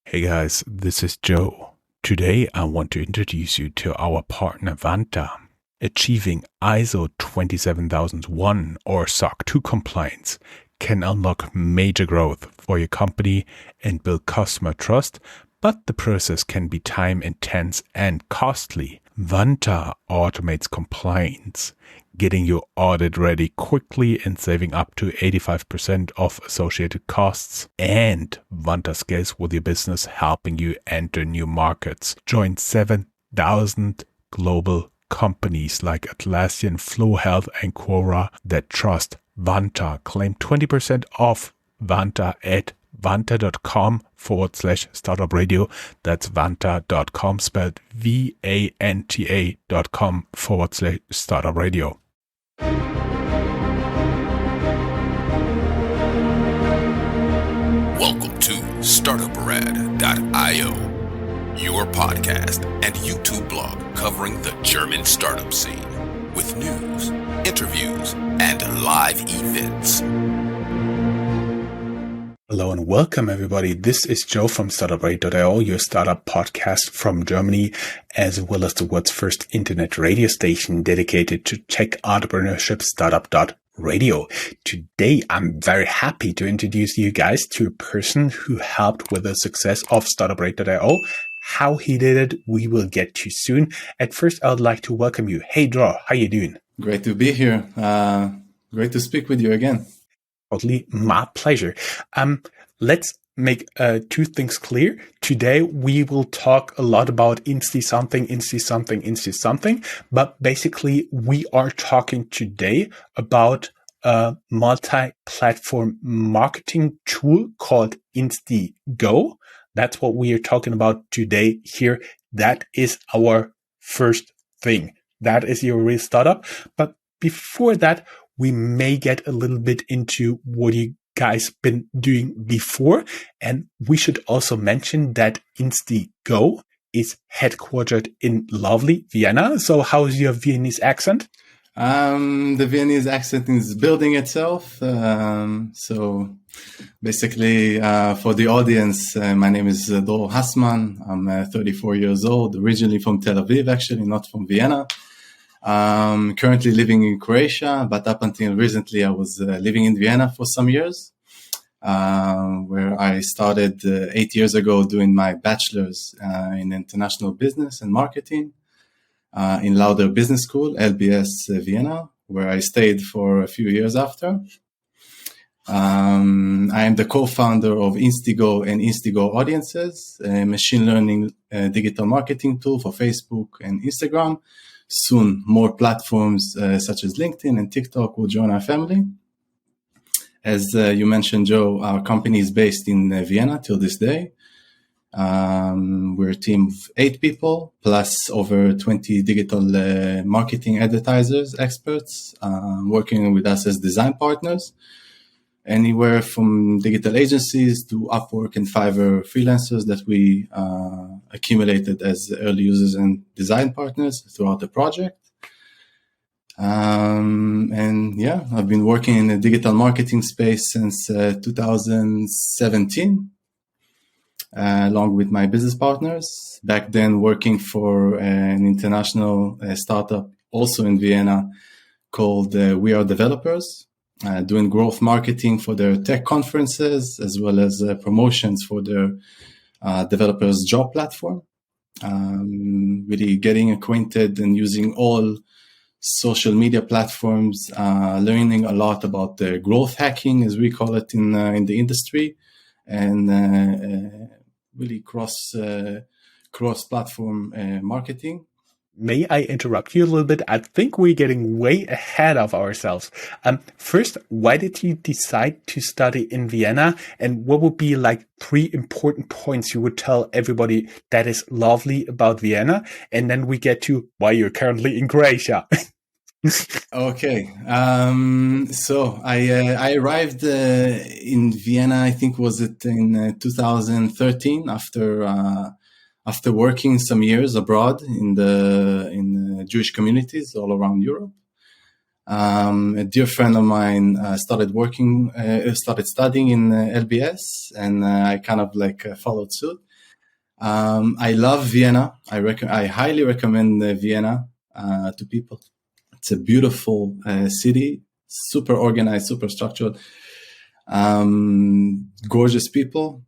Hey guys, this is Joe. Today I want to introduce you to our partner Vanta. Achieving ISO 27001 or SOC 2 compliance can unlock major growth for your company and build customer trust, but the process can be time intense and costly. Vanta automates compliance, getting your audit ready quickly and saving up to 85% of associated costs. And Vanta scales with your business, helping you enter new markets. Join 7,000 global companies like Atlassian, Flow Health, and Quora that trust Vanta. Claim 20% off Vanta at vanta.com/startupradio. That's vanta.com, spelled vanta.com/startupradio. Welcome to Startuprad.io, your podcast and YouTube blog covering the German startup scene with news, interviews, and live events. Hello and welcome everybody. This is Joe from Startuprad.io, your startup podcast from Germany, as well as the world's first internet radio station dedicated to tech entrepreneurship, Startup.radio. Today, I'm very happy to introduce you guys to a person who helped with the success of Startuprad.io. How he did it, we will get to soon. At first, I would like to welcome you. Hey, Draw, how you doing? Great to be here. Great to speak with you again. Totally my pleasure. Let's make two things clear. Today, we will talk a lot about Insti something, but basically we are talking today about a multi-platform marketing tool called Instigo. That's what we are talking about today here. That is our first thing. That is your real startup. But before that, we may get a little bit into what you guys been doing before. And we should also mention that Instigo is headquartered in lovely Vienna. So how's your Viennese accent? The Viennese accent is building itself. So basically, for the audience, my name is Dor Hassman. I'm 34 years old, originally from Tel Aviv, actually, not from Vienna. Currently living in Croatia, but up until recently, I was living in Vienna for some years, where I started 8 years ago doing my bachelor's in international business and marketing in Lauder Business School, LBS Vienna, where I stayed for a few years after. I am the co-founder of Instigo and Instigo Audiences, a machine learning digital marketing tool for Facebook and Instagram. Soon, more platforms such as LinkedIn and TikTok will join our family. As you mentioned, Joe, our company is based in Vienna till this day. We're a team of 8 people, plus over 20 digital marketing advertisers, experts, working with us as design partners. Anywhere from digital agencies to Upwork and Fiverr freelancers that we accumulated as early users and design partners throughout the project. I've been working in the digital marketing space since 2017, along with my business partners. Back then, working for an international startup also in Vienna called We Are Developers. Doing growth marketing for their tech conferences, as well as promotions for their developers' job platform. Really getting acquainted and using all social media platforms, learning a lot about the growth hacking, as we call it in the industry, and really cross-platform marketing. May I interrupt you a little bit? I think we're getting way ahead of ourselves. First, why did you decide to study in Vienna? And what would be like 3 important points you would tell everybody that is lovely about Vienna? And then we get to why you're currently in Croatia. Okay. So I arrived in Vienna, I think was it in 2013 after working some years abroad in the Jewish communities all around Europe. A dear friend of mine started studying in LBS, and I kind of followed suit. I love Vienna. I highly recommend Vienna to people. It's a beautiful city, super organized, super structured, gorgeous people.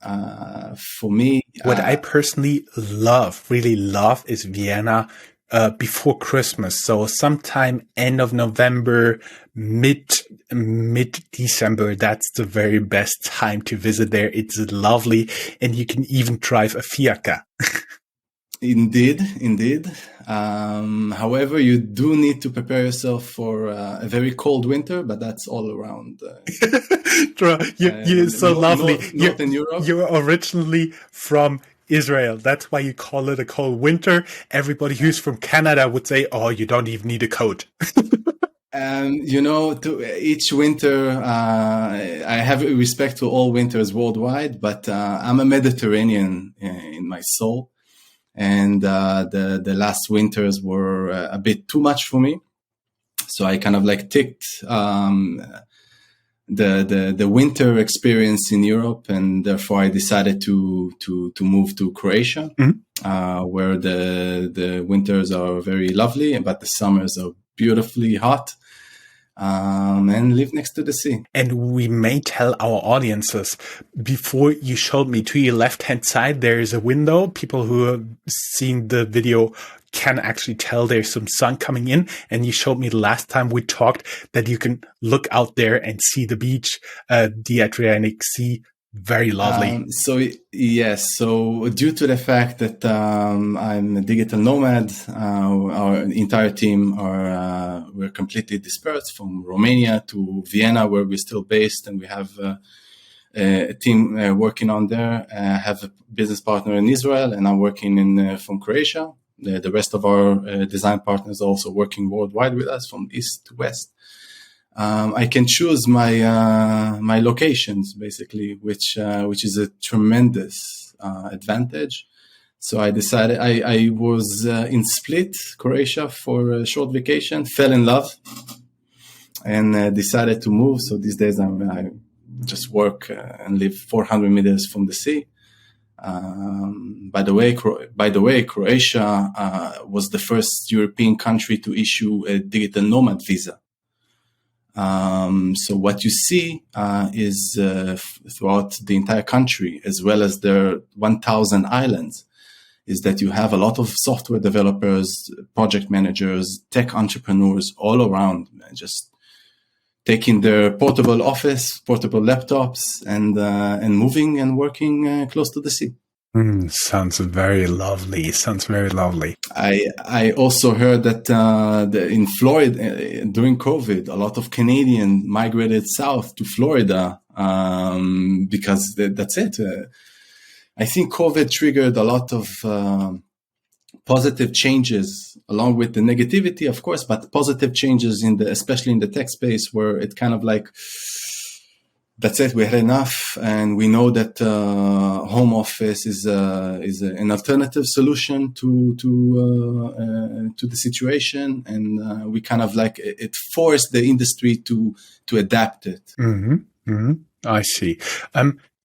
For me, what I personally really love, is Vienna before Christmas. So sometime end of November, mid December. That's the very best time to visit there. It's lovely, and you can even drive a Fiat. Indeed. However, you do need to prepare yourself for a very cold winter, but that's all around. You're so lovely. Not in Europe. You're originally from Israel. That's why you call it a cold winter. Everybody who's from Canada would say, "Oh, you don't even need a coat." To each winter, I have respect to all winters worldwide, but I'm a Mediterranean in my soul. And the last winters were a bit too much for me, so I kind of like ticked the winter experience in Europe, and therefore I decided to move to Croatia, where the winters are very lovely, but the summers are beautifully hot. And live next to the sea. And we may tell our audiences, before you showed me, to your left-hand side, there is a window. People who are seeing the video can actually tell there's some sun coming in. And you showed me the last time we talked that you can look out there and see the beach, the Adriatic Sea. Very lovely. So due to the fact that I'm a digital nomad, our entire team we're completely dispersed from Romania to Vienna, where we're still based, and we have a team working on there. I have a business partner in Israel, and I'm working from Croatia. The rest of our design partners are also working worldwide with us, from east to west. I can choose my locations, basically, which is a tremendous advantage. So I decided I was in Split, Croatia, for a short vacation, fell in love, and decided to move. So these days I just work and live 400 meters from the sea. By the way, Croatia was the first European country to issue a digital nomad visa. So what you see is throughout the entire country, as well as their 1,000 islands, is that you have a lot of software developers, project managers, tech entrepreneurs all around, just taking their portable office, portable laptops, and moving and working close to the sea. Sounds very lovely. I also heard that in Florida during COVID, a lot of Canadians migrated south to Florida because that's it. I think COVID triggered a lot of positive changes, along with the negativity, of course, but positive changes especially in the tech space, where it kind of like, that's it. We had enough, and we know that home office is an alternative solution to the situation, and we kind of like it forced the industry to adapt it. I see.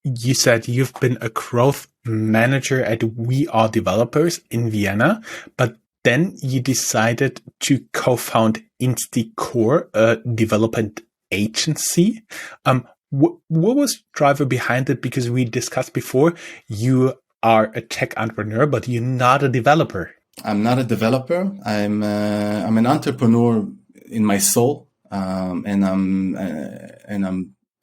You said you've been a growth manager at We Are Developers in Vienna, but then you decided to co-found Instigo, a development agency. What was the driver behind it? Because we discussed before, you are a tech entrepreneur, but you're not a developer. I'm not a developer. I'm an entrepreneur in my soul,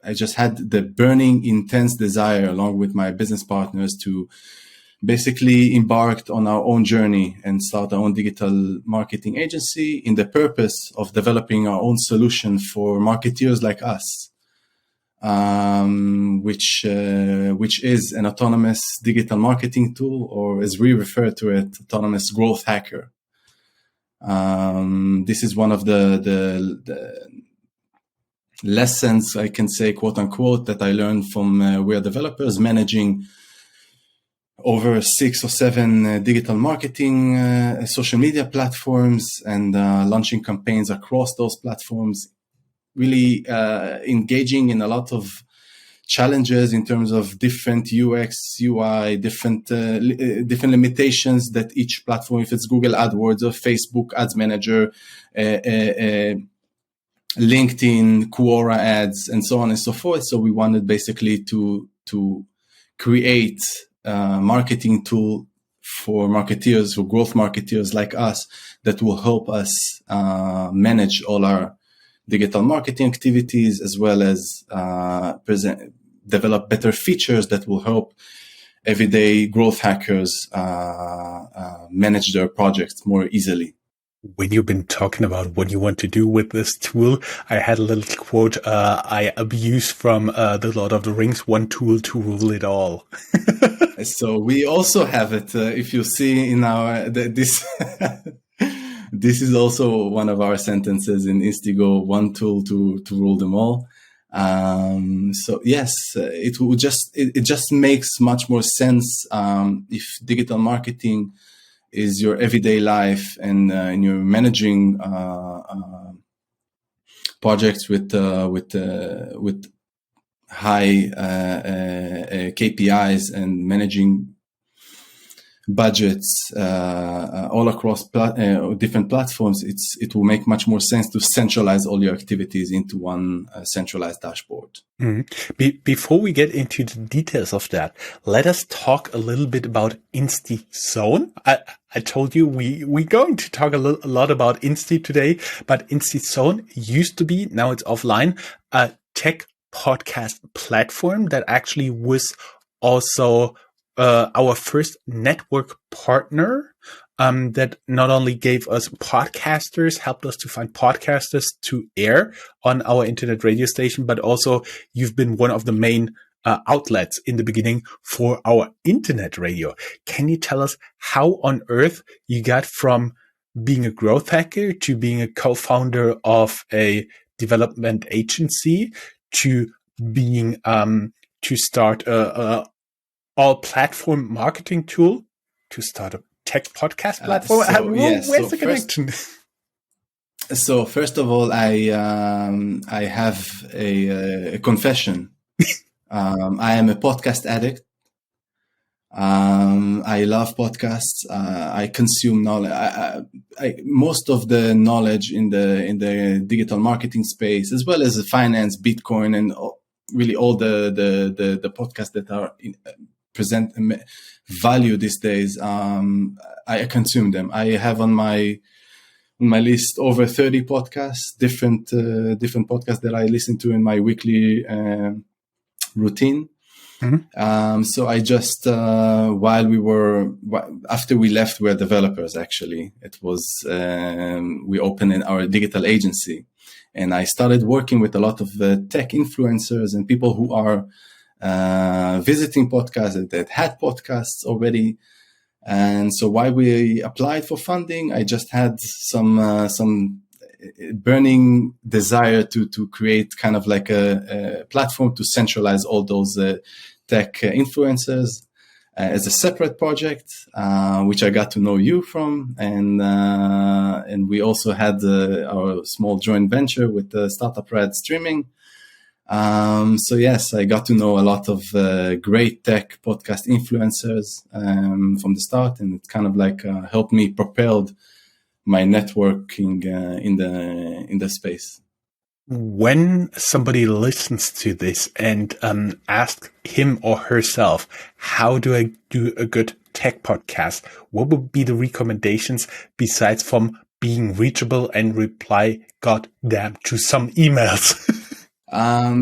I just had the burning, intense desire, along with my business partners, to basically embark on our own journey and start our own digital marketing agency in the purpose of developing our own solution for marketeers like us. Which is an autonomous digital marketing tool, or as we refer to it, autonomous growth hacker. This is one of the lessons, I can say, quote unquote, that I learned from We Are Developers, managing over 6 or 7 digital marketing social media platforms, and launching campaigns across those platforms, really engaging in a lot of challenges in terms of different UX, UI, different limitations that each platform, if it's Google AdWords or Facebook Ads Manager, LinkedIn, Quora ads, and so on and so forth. So we wanted basically to create a marketing tool for marketeers, for growth marketeers like us, that will help us manage all our digital marketing activities, as well as develop better features that will help everyday growth hackers manage their projects more easily. When you've been talking about what you want to do with this tool, I had a little quote I abuse from The Lord of the Rings: one tool to rule it all. So we also have it. If you see in our this this is also one of our sentences in Instigo: one tool to rule them all. So yes, it just makes much more sense if digital marketing is your everyday life, and you're managing projects with high KPIs and managing budgets all across different platforms. It will make much more sense to centralize all your activities into one centralized dashboard. Mm-hmm. Before we get into the details of that, let us talk a little bit about Instigo. I told you we're going to talk a lot about Insti today, but Instigo used to be, now it's offline, a tech podcast platform that actually was also our first network partner, that not only gave us podcasters, helped us to find podcasters to air on our internet radio station, but also you've been one of the main outlets in the beginning for our internet radio. Can you tell us how on earth you got from being a growth hacker to being a co-founder of a development agency to being to start a all platform marketing tool to start a tech podcast platform? Where's the connection? So first of all, I have a confession. I am a podcast addict. I love podcasts. I consume knowledge. Most of the knowledge in the digital marketing space, as well as the finance, Bitcoin, and really all the podcasts that are present value these days. I consume them. I have on my list over 30 podcasts, different podcasts that I listen to in my weekly routine. Mm-hmm. So I just after we left, we're developers. Actually, it was we opened our digital agency, and I started working with a lot of tech influencers and people who are visiting podcasts that had podcasts already. And so while we applied for funding, I just had some burning desire to create kind of like a platform to centralize all those tech influencers as a separate project, which I got to know you from, and we also had our small joint venture with Startuprad streaming. So yes, I got to know a lot of great tech podcast influencers from the start, and it kind of like helped me propel my networking in the space. When somebody listens to this and asks him or herself, how do I do a good tech podcast? What would be the recommendations besides from being reachable and reply goddamn to some emails?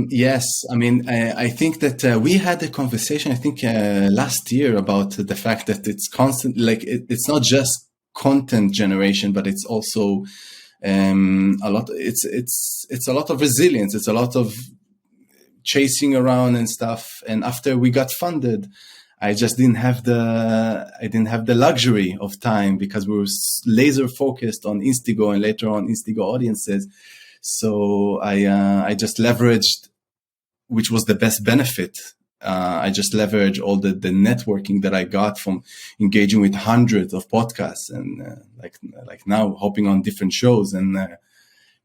Yes, I mean, I think that we had a conversation, I think last year, about the fact that it's constant, like it's not just content generation, but it's also a lot. It's a lot of resilience. It's a lot of chasing around and stuff. And after we got funded, I just didn't have the luxury of time, because we were laser focused on Instigo and later on Instigo audiences. So I just leveraged, which was the best benefit. I just leveraged all the networking that I got from engaging with hundreds of podcasts, and like now hopping on different shows and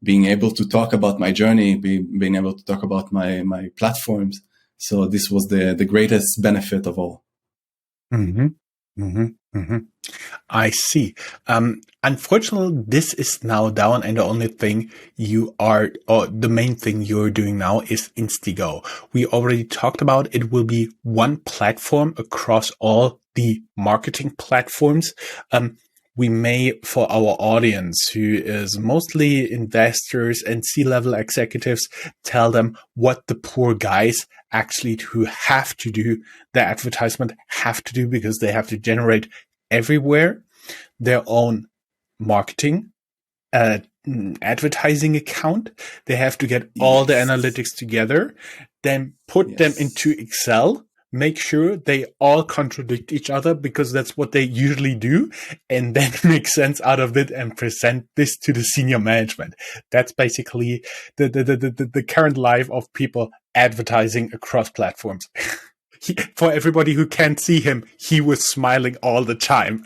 being able to talk about my journey, being able to talk about my platforms. So this was the greatest benefit of all. Mm-hmm. Mm-hmm. Mm-hmm. I see. Unfortunately, this is now down, and the only thing or the main thing you're doing now is Instigo. We already talked about it will be one platform across all the marketing platforms. We may, for our audience, who is mostly investors and C-level executives, tell them what the poor guys actually who have to do the advertisement have to do, because they have to generate everywhere their own marketing advertising account. They have to get all the Yes. analytics together, then put them into Excel, make sure they all contradict each other, because that's what they usually do, and then make sense out of it and present this to the senior management. That's basically the current life of people advertising across platforms. For everybody who can't see him, he was smiling all the time.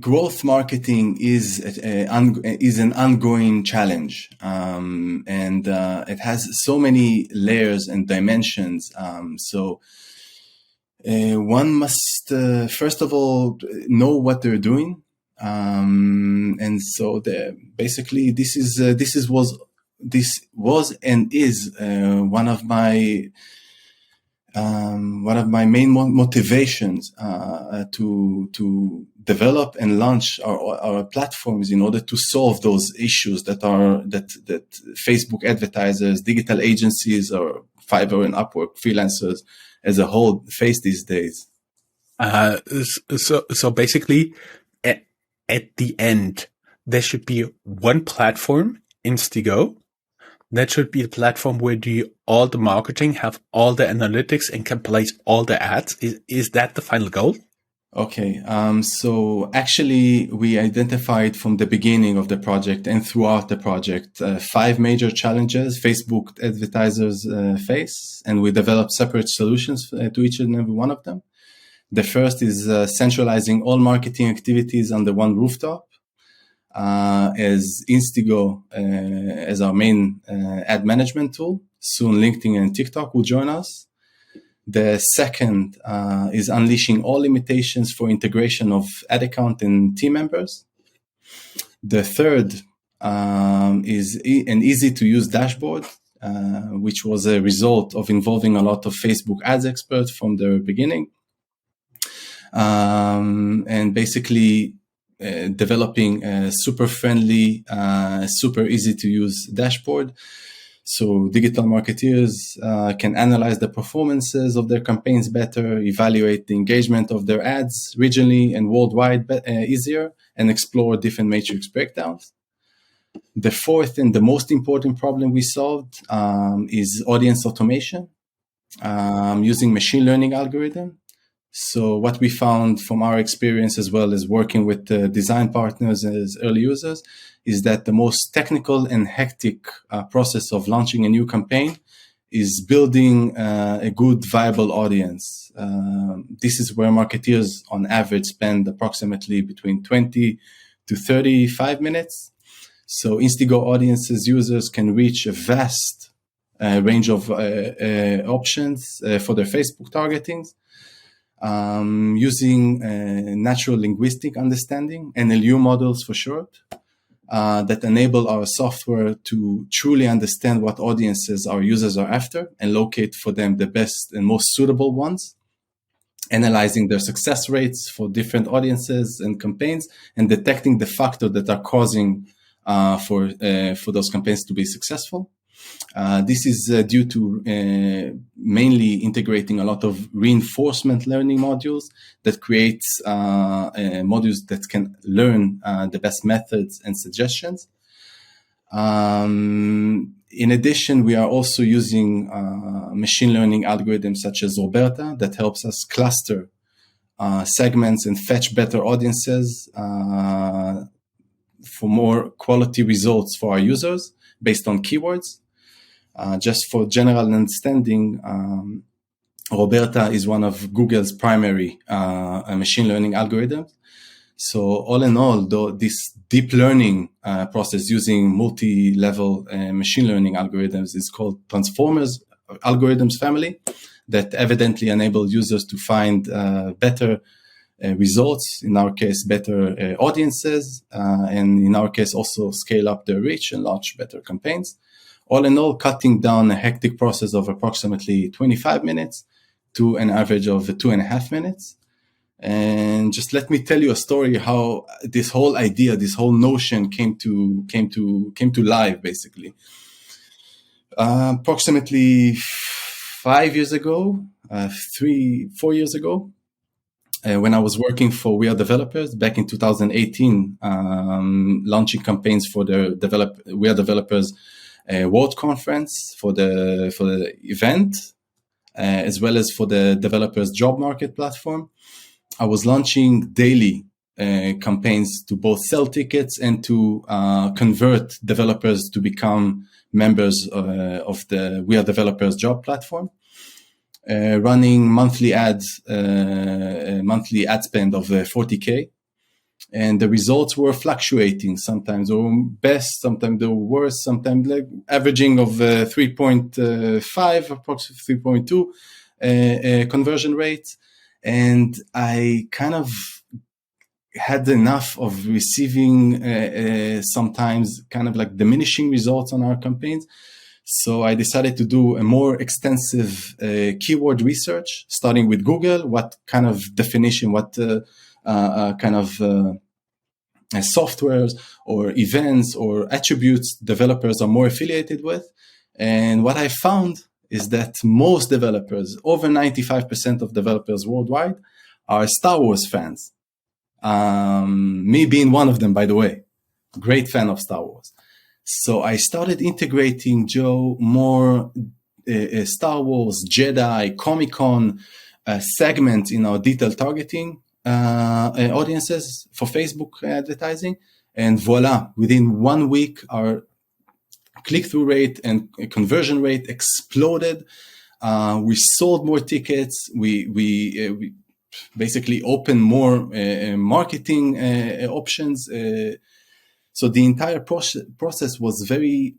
Growth marketing is an ongoing challenge, and it has so many layers and dimensions. So one must first of all know what they're doing, and so basically this was and is one of my main motivations to develop and launch our platforms in order to solve those issues that Facebook advertisers, digital agencies, or Fiverr and Upwork freelancers as a whole face these days. So basically, at the end, there should be one platform, Instigo. That should be the platform where do all the marketing, have all the analytics, and can place all the ads. Is that the final goal? Okay. So actually, we identified from the beginning of the project and throughout the project 5 major challenges Facebook advertisers face, and we developed separate solutions to each and every one of them. The first is centralizing all marketing activities under one rooftop, as Instigo as our main ad management tool. Soon LinkedIn and TikTok will join us. The second is unleashing all limitations for integration of ad account and team members. The third is an easy-to-use dashboard, which was a result of involving a lot of Facebook ads experts from the beginning. And basically developing a super friendly, super easy to use dashboard. So digital marketeers can analyze the performances of their campaigns better, evaluate the engagement of their ads regionally and worldwide easier, and explore different matrix breakdowns. The fourth and the most important problem we solved is audience automation using machine learning algorithm. So what we found from our experience, as well as working with design partners as early users, is that the most technical and hectic process of launching a new campaign is building a good, viable audience. This is where marketeers on average spend approximately between 20 to 35 minutes. So Instigo audiences users can reach a vast range of options for their Facebook targetings. Using natural linguistic understanding, NLU models for short, that enable our software to truly understand what audiences our users are after and locate for them the best and most suitable ones, analyzing their success rates for different audiences and campaigns, and detecting the factors that are causing for those campaigns to be successful. This is due to mainly integrating a lot of reinforcement learning modules that creates modules that can learn the best methods and suggestions. In addition, we are also using machine learning algorithms such as Roberta that helps us cluster segments and fetch better audiences for more quality results for our users based on keywords. Just for general understanding, Roberta is one of Google's primary machine learning algorithms. So all in all, though, this deep learning process using multi-level machine learning algorithms is called transformers algorithms family that evidently enable users to find better results, in our case, better audiences, and in our case, also scale up their reach and launch better campaigns. All in all, cutting down a hectic process of approximately 25 minutes to an average of 2.5 minutes. And just let me tell you a story how this whole idea, this whole notion came to life, basically. Approximately 5 years ago, 4 years ago, when I was working for We Are Developers back in 2018, launching campaigns for the We Are Developers World Conference for the event, as well as for the developers job market platform. I was launching daily campaigns to both sell tickets and to convert developers to become members of the We Are Developers job platform. Running monthly ad spend of 40K. And the results were fluctuating. Sometimes they were best, sometimes they were worse, sometimes like averaging of 3.5, approximately 3.2 conversion rate. And I kind of had enough of receiving sometimes kind of like diminishing results on our campaigns. So I decided to do a more extensive keyword research, starting with Google, what kind of definition, what kind of softwares or events or attributes developers are more affiliated with. And what I found is that most developers, over 95% of developers worldwide, are Star Wars fans. Me being one of them, by the way, great fan of Star Wars. So I started integrating, Joe, more Star Wars, Jedi, Comic-Con segment in our detailed targeting audiences for Facebook advertising. And voila, within 1 week, our click-through rate and conversion rate exploded. We sold more tickets. We basically opened more marketing options. So the entire process was very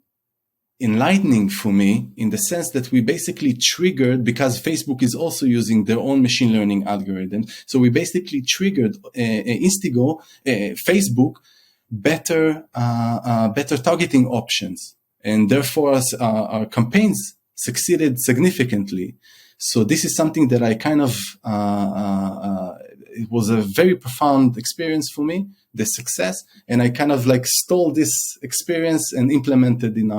enlightening for me in the sense that we basically triggered, because Facebook is also using their own machine learning algorithm. So we basically triggered Instigo, Facebook, better targeting options. And therefore our campaigns succeeded significantly. So this is something that I kind of, it was a very profound experience for me, the success. And I kind of like stole this experience and implemented in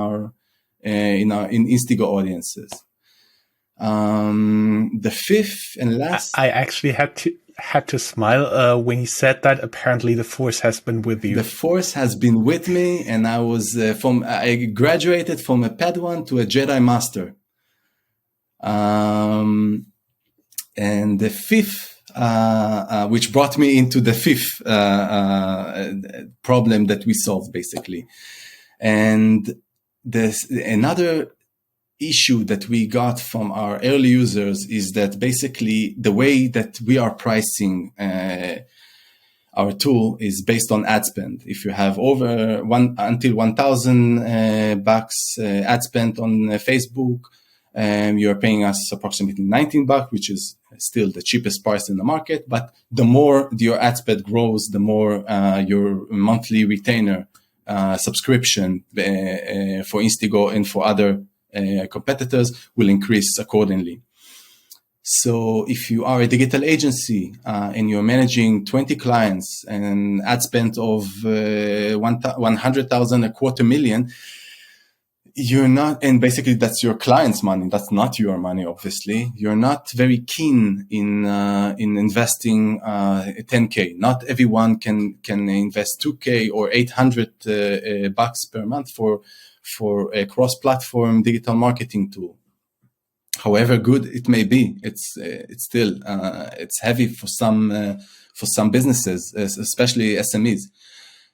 Instigo audiences. The fifth and last, I actually had to smile when you said that. Apparently, the force has been with you. The force has been with me, and I was I graduated from a Padawan to a Jedi Master. And the fifth, which brought me into the fifth problem that we solved, basically, and another issue that we got from our early users is that basically the way that we are pricing our tool is based on ad spend. If you have over until $1,000 ad spend on Facebook, you're paying us approximately $19, which is still the cheapest price in the market. But the more your ad spend grows, the more your monthly retainer subscription for Instigo and for other competitors will increase accordingly. So if you are a digital agency and you're managing 20 clients and an ad spend of 100,000, $250,000, you're not, and basically that's your client's money. That's not your money, obviously. You're not very keen in investing 10K. Not everyone can invest 2K or $800 per month for a cross-platform digital marketing tool. However good it may be, it's still it's heavy for some businesses, especially SMEs.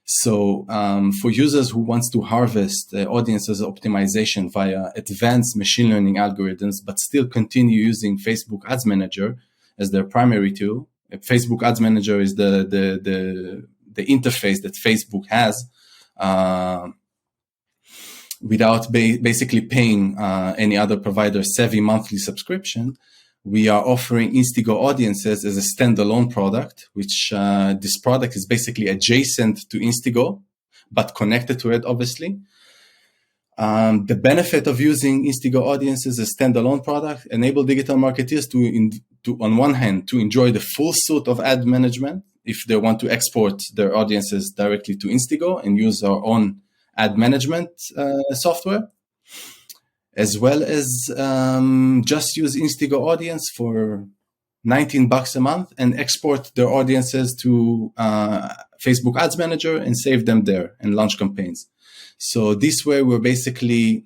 So for users who wants to harvest audiences optimization via advanced machine learning algorithms, but still continue using Facebook Ads Manager as their primary tool. Facebook Ads Manager is the interface that Facebook has without basically paying any other provider savvy monthly subscription, we are offering Instigo Audiences as a standalone product, which this product is basically adjacent to Instigo, but connected to it, obviously. The benefit of using Instigo Audiences as a standalone product enable digital marketers to, on one hand, to enjoy the full suite of ad management if they want to export their audiences directly to Instigo and use our own ad management software, as well as just use Instigo Audience for $19 a month and export their audiences to Facebook Ads Manager and save them there and launch campaigns. So this way, we're basically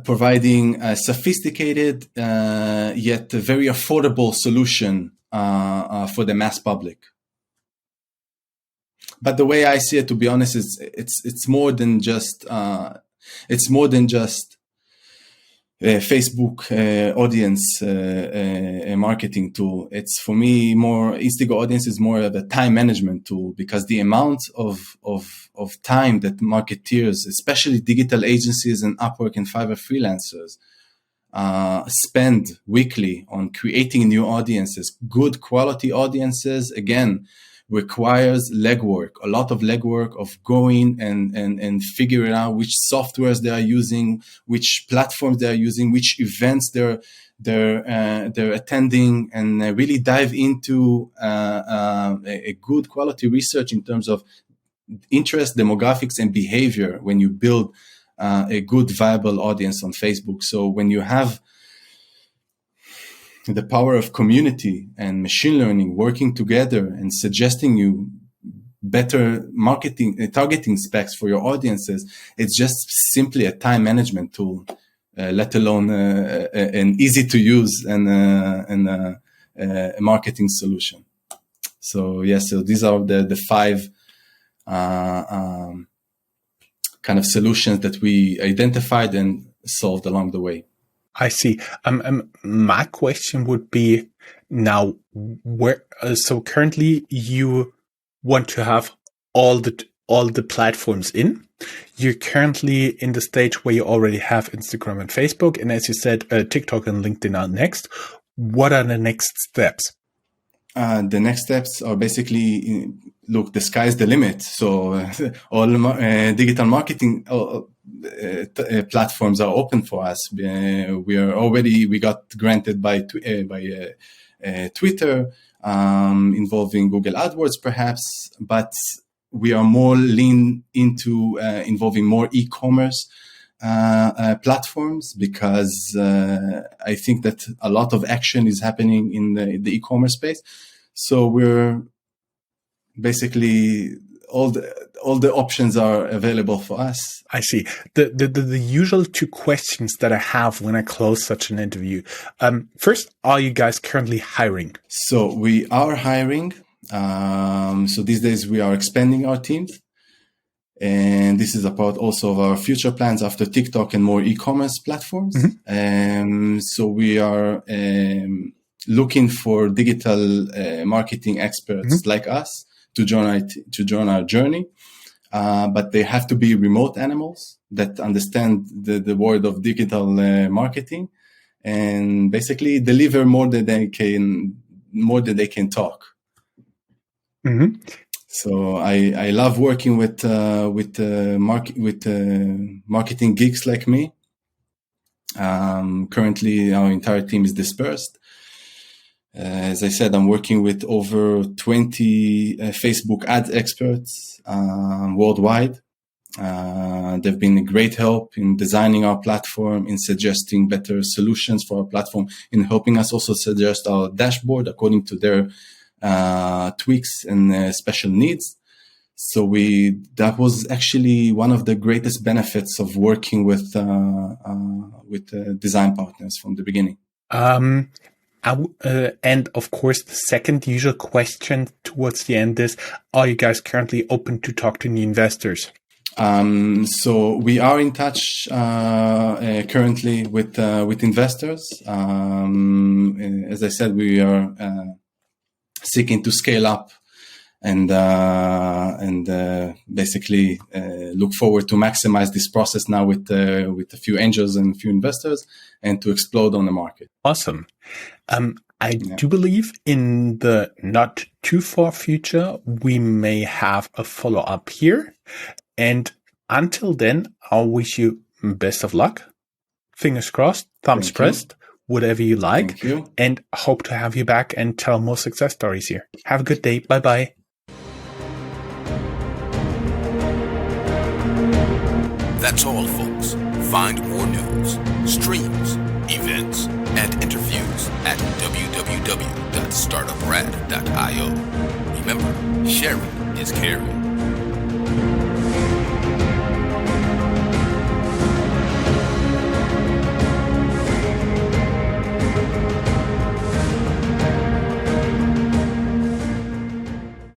providing a sophisticated yet a very affordable solution for the mass public. But the way I see it, to be honest, is it's more than just Facebook audience marketing tool. It's, for me, more Instigo Audience is more of a time management tool, because the amount of time that marketeers, especially digital agencies and Upwork and Fiverr freelancers, spend weekly on creating new audiences, good quality audiences, again, requires legwork, a lot of legwork of going and figuring out which softwares they are using, which platforms they are using, which events they're attending, and really dive into a good quality research in terms of interest, demographics, and behavior when you build a good, viable audience on Facebook. So when you have the power of community and machine learning working together and suggesting you better marketing, targeting specs for your audiences, it's just simply a time management tool, let alone an easy to use and a marketing solution. So so these are the five kind of solutions that we identified and solved along the way. I see. My question would be now, where? So currently, you want to have all the platforms in. You're currently in the stage where you already have Instagram and Facebook, and as you said, TikTok and LinkedIn are next. What are the next steps? The next steps are basically, look, the sky's the limit. So all digital marketing platforms are open for us. We got granted by Twitter, involving Google AdWords perhaps, but we are more lean into involving more e-commerce platforms, because I think that a lot of action is happening in the e-commerce space. So we're basically all the options are available for us. I see. The usual two questions that I have when I close such an interview. First, are you guys currently hiring? So we are hiring. So these days we are expanding our teams. And this is a part also of our future plans after TikTok and more e-commerce platforms. Mm-hmm. So we are looking for digital marketing experts like us to join our journey. But they have to be remote animals that understand the world of digital marketing and basically deliver more than they can talk. Mm-hmm. So I love working with marketing geeks like me. Currently, our entire team is dispersed. As I said, I'm working with over 20 Facebook ad experts worldwide. They've been a great help in designing our platform, in suggesting better solutions for our platform, in helping us also suggest our dashboard according to their tweaks and special needs. So that was actually one of the greatest benefits of working with design partners from the beginning. And of course, the second usual question towards the end is, are you guys currently open to talk to new investors? So we are in touch currently with investors. As I said, we are seeking to scale up and basically look forward to maximize this process now with a few angels and a few investors, and to explode on the market. Awesome. I do believe in the not too far future, we may have a follow-up here. And until then, I'll wish you best of luck. Fingers crossed, thumbs pressed, whatever you like. Thank you. And hope to have you back and tell more success stories here. Have a good day. Bye-bye. That's all, folks. Find more news, streams, events, and interviews at www.startuprad.io. Remember, sharing is caring.